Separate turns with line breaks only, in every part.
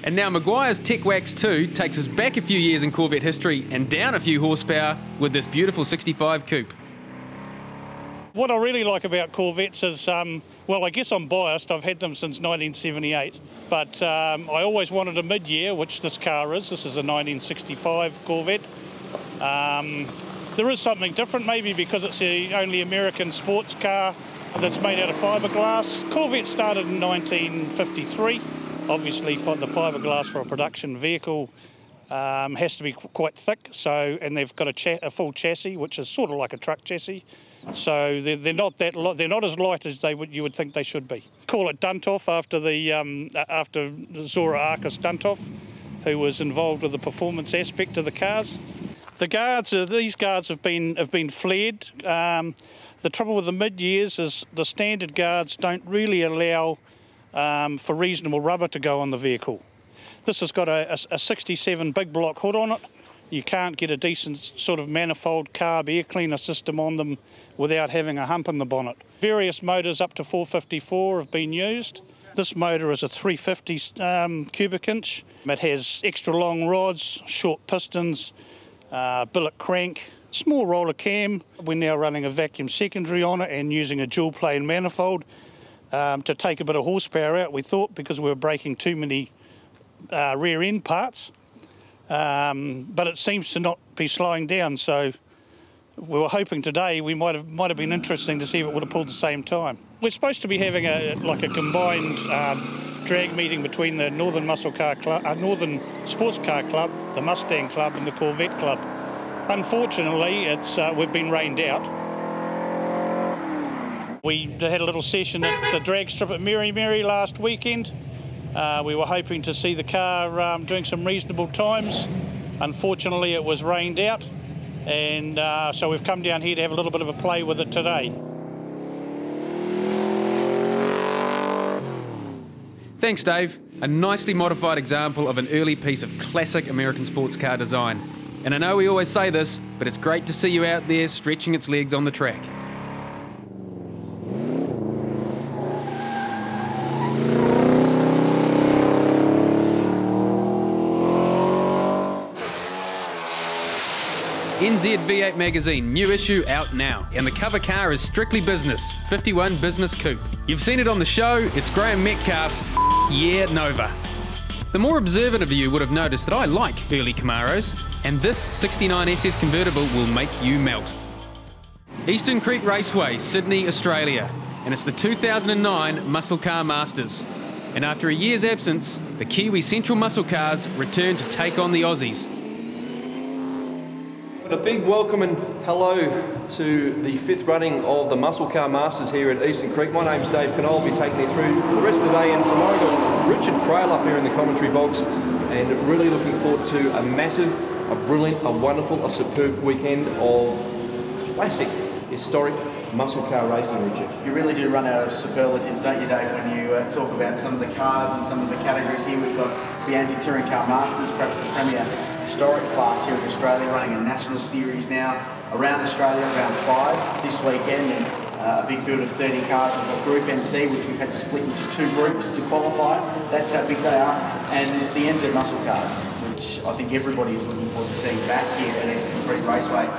And now Maguire's Ep2 takes us back a few years in Corvette history and down a few horsepower with this beautiful 65 coupe.
What I really like about Corvettes is, well, I guess I'm biased, I've had them since 1978, but I always wanted a mid-year, which this car is. This is a 1965 Corvette. There is something different, maybe because it's the only American sports car that's made out of fiberglass. Corvette started in 1953. Obviously, for the fiberglass for a production vehicle has to be quite thick. So, and they've got a full chassis, which is sort of like a truck chassis. So they're not that they're not as light as you would think they should be. Call it Duntoff after after Zora Arkus Duntoff, who was involved with the performance aspect of the cars. The guards, these guards have been flared. The trouble with the mid-years is the standard guards don't really allow for reasonable rubber to go on the vehicle. This has got a 67 big block hood on it. You can't get a decent sort of manifold carb air cleaner system on them without having a hump in the bonnet. Various motors up to 454 have been used. This motor is a 350 cubic inch. It has extra long rods, short pistons, billet crank, small roller cam. We're now running a vacuum secondary on it and using a dual plane manifold to take a bit of horsepower out, we thought, because we were breaking too many rear end parts. But it seems to not be slowing down, so we were hoping today we might have been interesting to see if it would have pulled the same time. We're supposed to be having a combined drag meeting between the Northern Northern Sports Car Club, the Mustang Club, and the Corvette Club. Unfortunately, we've been rained out. We had a little session at the drag strip at Mary last weekend. We were hoping to see the car doing some reasonable times. Unfortunately, it was rained out, and so we've come down here to have a little bit of a play with it today.
Thanks, Dave. A nicely modified example of an early piece of classic American sports car design. And I know we always say this, but it's great to see you out there stretching its legs on the track. NZV8 magazine, new issue out now, and the cover car is strictly business, 51 Business Coupe. You've seen it on the show, it's Graham Metcalf's Yeah Nova. The more observant of you would have noticed that I like early Camaros, and this 69 SS convertible will make you melt. Eastern Creek Raceway, Sydney, Australia, and it's the 2009 Muscle Car Masters. And after a year's absence, the Kiwi Central Muscle Cars return to take on the Aussies.
A big welcome and hello to the 5th running of the Muscle Car Masters here at Eastern Creek. My name's Dave Cannell, I'll be taking you through for the rest of the day, and tomorrow I've got Richard Crail up here in the commentary box, and really looking forward to a massive, a brilliant, a wonderful, a superb weekend of classic, historic muscle car racing, Richard.
You really do run out of superlatives, don't you, Dave, when you talk about some of the cars and some of the categories here. We've got the Anti-Touring Car Masters, perhaps the premier historic class here in Australia, running a national series now around Australia, around 5 this weekend, and a big field of 30 cars. We've got Group NC, which we've had to split into 2 groups to qualify. That's how big they are. And the NZ Muscle Cars, which I think everybody is looking forward to seeing back here at Eastern Creek Raceway.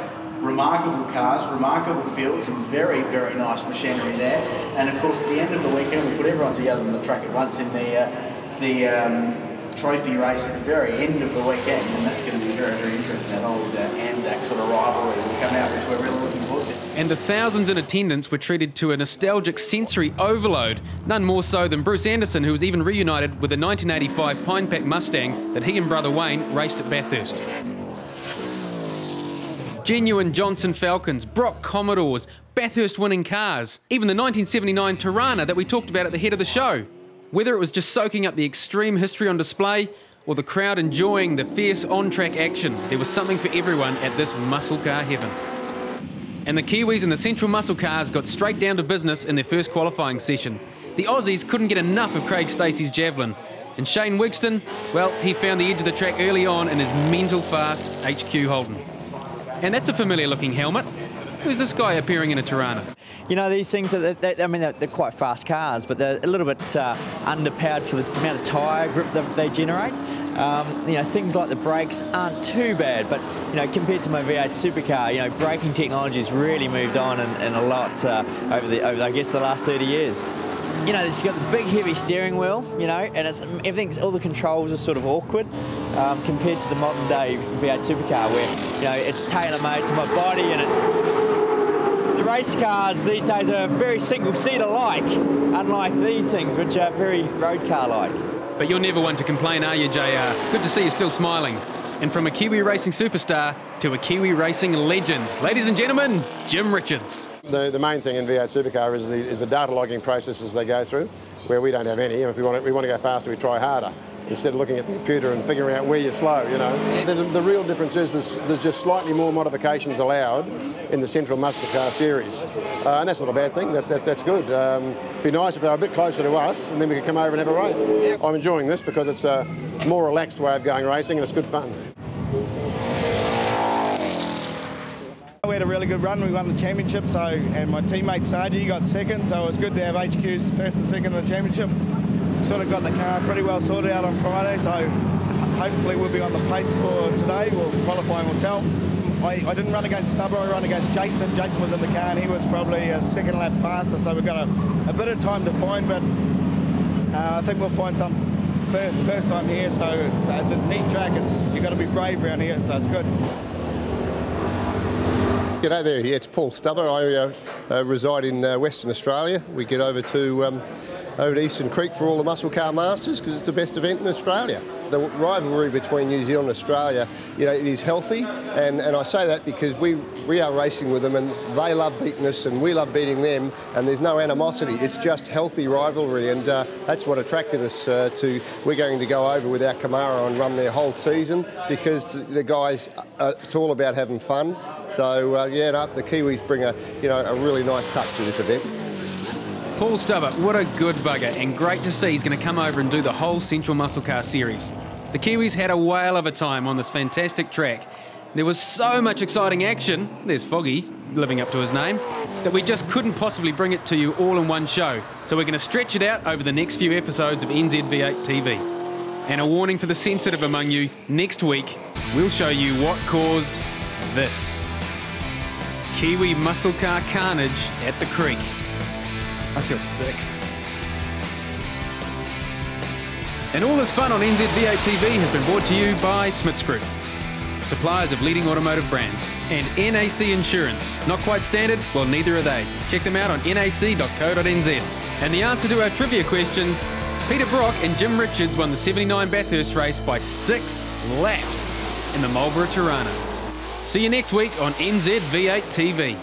Remarkable cars, remarkable field, some very, very nice machinery there. And of course, at the end of the weekend, we put everyone together on the track at once in the trophy race at the very end of the weekend, and that's going to be very, very interesting. That old Anzac sort of rivalry will come out, which we're really looking forward to.
And the thousands in attendance were treated to a nostalgic sensory overload, none more so than Bruce Anderson, who was even reunited with the 1985 Pine Pack Mustang that he and brother Wayne raced at Bathurst. Genuine Johnson Falcons, Brock Commodores, Bathurst winning cars, even the 1979 Tirana that we talked about at the head of the show. Whether it was just soaking up the extreme history on display or the crowd enjoying the fierce on-track action, there was something for everyone at this muscle car heaven. And the Kiwis and the Central Muscle Cars got straight down to business in their first qualifying session. The Aussies couldn't get enough of Craig Stacey's Javelin, and Shane Wigston, well, he found the edge of the track early on in his mental fast HQ Holden. And that's a familiar looking helmet. Who's this guy appearing in a Tirana?
You know, these things, they're quite fast cars, but they're a little bit underpowered for the amount of tyre grip that they generate. You know, things like the brakes aren't too bad, but, you know, compared to my V8 supercar, you know, braking technology's really moved on and a lot over, I guess, the last 30 years. You know, it's got the big, heavy steering wheel, you know, and all the controls are sort of awkward compared to the modern day V8 supercar where, you know, it's tailor-made to my body and the race cars these days are very single-seater-like, unlike these things, which are very road car-like.
But you're never one to complain, are you, JR? Good to see you still smiling. And from a Kiwi racing superstar to a Kiwi racing legend, ladies and gentlemen, Jim Richards.
The main thing in V8 supercar is the data logging processes they go through, where we don't have any. And if we want to go faster, we try harder, instead of looking at the computer and figuring out where you're slow, you know. The real difference is there's just slightly more modifications allowed in the central muscle car series. And that's not a bad thing, that's good. Be nice if they were a bit closer to us and then we could come over and have a race. I'm enjoying this because it's a more relaxed way of going racing and it's good fun.
We had a really good run. We won the championship, and my teammate Sargi got second, so it was good to have HQ's first and second in the championship. Sort of got the car pretty well sorted out on Friday, so hopefully we'll be on the pace for today. Qualifying will tell. I didn't run against Stubber, I ran against Jason. Jason was in the car and he was probably a second lap faster, so we've got a bit of time to find, but I think we'll find some first time here, so it's a neat track. You've got to be brave around here, so it's good.
G'day there, it's Paul Stubber. I reside in Western Australia. We get over to Eastern Creek for all the Muscle Car Masters because it's the best event in Australia. The rivalry between New Zealand and Australia, you know, it is healthy, and I say that because we are racing with them and they love beating us and we love beating them, and there's no animosity. It's just healthy rivalry, and that's what attracted us to. We're going to go over with our Camaro and run their whole season because the guys, it's all about having fun. So yeah, the Kiwis bring a really nice touch to this event.
Paul Stubber, what a good bugger, and great to see he's going to come over and do the whole Central Muscle Car series. The Kiwis had a whale of a time on this fantastic track. There was so much exciting action, there's Foggy, living up to his name, that we just couldn't possibly bring it to you all in one show. So we're going to stretch it out over the next few episodes of NZV8TV. And a warning for the sensitive among you, next week we'll show you what caused this. Kiwi muscle car carnage at the creek. I feel sick. And all this fun on NZV8TV has been brought to you by Smiths Group, suppliers of leading automotive brands, and NAC Insurance. Not quite standard? Well, neither are they. Check them out on nac.co.nz. And the answer to our trivia question, Peter Brock and Jim Richards won the 79 Bathurst race by 6 laps in the Marlborough Tirana. See you next week on NZV8TV.